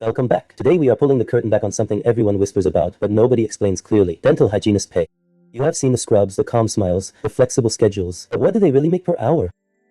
Welcome back. Today we are pulling the curtain back on something everyone whispers about, but nobody explains clearly. Dental hygienist pay. You have seen the scrubs, the calm smiles, the flexible schedules, but what do they really make per hour?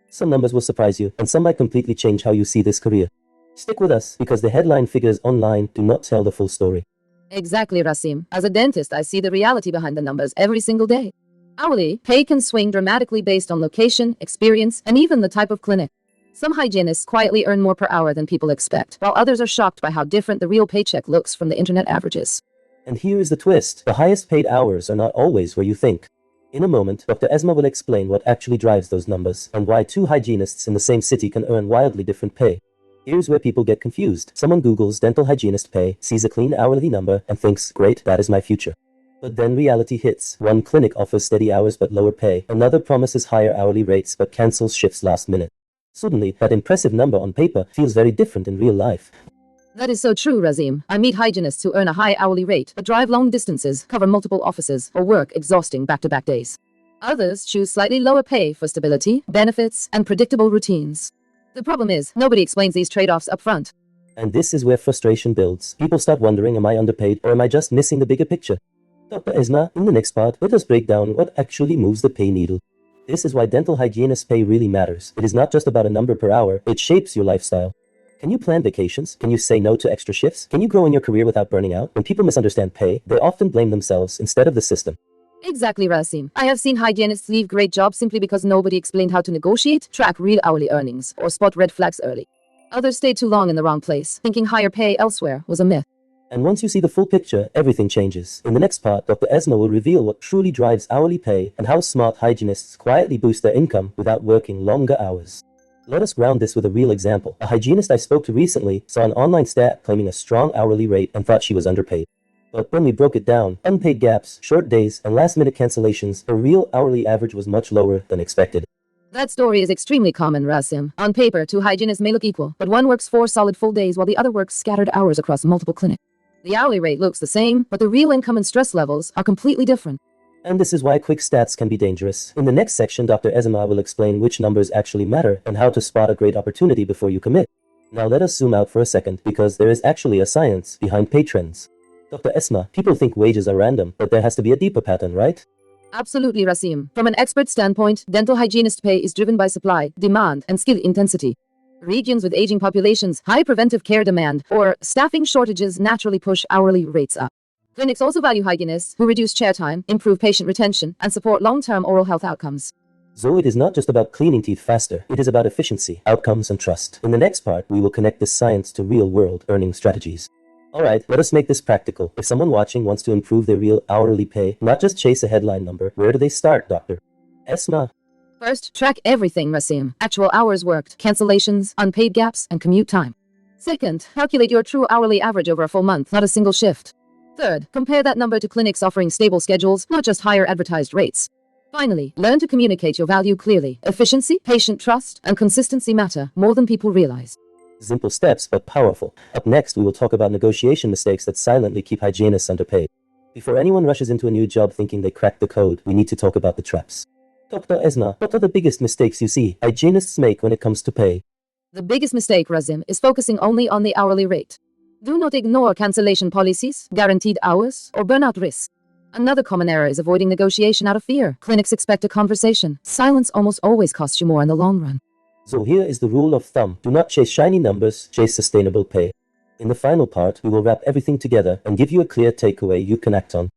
Some numbers will surprise you, and some might completely change how you see this career. Stick with us, because the headline figures online do not tell the full story. Exactly, Rasim. As a dentist, I see the reality behind the numbers every single day. Hourly pay can swing dramatically based on location, experience, and even the type of clinic. Some hygienists quietly earn more per hour than people expect, while others are shocked by how different the real paycheck looks from the internet averages. And here is the twist. The highest paid hours are not always where you think. In a moment, Dr. Esma will explain what actually drives those numbers, and why two hygienists in the same city can earn wildly different pay. Here's where people get confused. Someone Googles dental hygienist pay, sees a clean hourly number, and thinks, great, that is my future. But then reality hits. One clinic offers steady hours but lower pay, another promises higher hourly rates but cancels shifts last minute. Suddenly, that impressive number on paper feels very different in real life. That is so true, Rasim. I meet hygienists who earn a high hourly rate but drive long distances, cover multiple offices, or work exhausting back-to-back days. Others choose slightly lower pay for stability, benefits, and predictable routines. The problem is, nobody explains these trade-offs up front. And this is where frustration builds. People start wondering, am I underpaid or am I just missing the bigger picture? Dr. Esma, in the next part, let us break down what actually moves the pay needle. This is why dental hygienist pay really matters. It is not just about a number per hour, it shapes your lifestyle. Can you plan vacations? Can you say no to extra shifts? Can you grow in your career without burning out? When people misunderstand pay, they often blame themselves instead of the system. Exactly, Rasim. I have seen hygienists leave great jobs simply because nobody explained how to negotiate, track real hourly earnings, or spot red flags early. Others stayed too long in the wrong place, thinking higher pay elsewhere was a myth. And once you see the full picture, everything changes. In the next part, Dr. Esma will reveal what truly drives hourly pay and how smart hygienists quietly boost their income without working longer hours. Let us ground this with a real example. A hygienist I spoke to recently saw an online stat claiming a strong hourly rate and thought she was underpaid. But when we broke it down, unpaid gaps, short days, and last-minute cancellations, her real hourly average was much lower than expected. That story is extremely common, Rasim. On paper, two hygienists may look equal, but one works 4 solid full days while the other works scattered hours across multiple clinics. The hourly rate looks the same, but the real income and stress levels are completely different. And this is why quick stats can be dangerous. In the next section, Dr. Esma will explain which numbers actually matter and how to spot a great opportunity before you commit. Now let us zoom out for a second, because there is actually a science behind pay trends. Dr. Esma, people think wages are random, but there has to be a deeper pattern, right? Absolutely, Rasim. From an expert standpoint, dental hygienist pay is driven by supply, demand, and skill intensity. Regions with aging populations, high preventive care demand, or staffing shortages naturally push hourly rates up. Clinics also value hygienists who reduce chair time, improve patient retention, and support long-term oral health outcomes. So it is not just about cleaning teeth faster, it is about efficiency, outcomes, and trust. In the next part, we will connect this science to real-world earning strategies. Alright, let us make this practical. If someone watching wants to improve their real hourly pay, not just chase a headline number, where do they start, Dr. Esma? First, track everything, Rasim. Actual hours worked, cancellations, unpaid gaps, and commute time. Second, calculate your true hourly average over a full month, not a single shift. Third, compare that number to clinics offering stable schedules, not just higher advertised rates. Finally, learn to communicate your value clearly. Efficiency, patient trust, and consistency matter more than people realize. Simple steps, but powerful. Up next, we will talk about negotiation mistakes that silently keep hygienists underpaid. Before anyone rushes into a new job thinking they cracked the code, we need to talk about the traps. Dr. Esma, what are the biggest mistakes you see hygienists make when it comes to pay? The biggest mistake, Rasim, is focusing only on the hourly rate. Do not ignore cancellation policies, guaranteed hours, or burnout risks. Another common error is avoiding negotiation out of fear. Clinics expect a conversation. Silence almost always costs you more in the long run. So here is the rule of thumb. Do not chase shiny numbers, chase sustainable pay. In the final part, we will wrap everything together and give you a clear takeaway you can act on.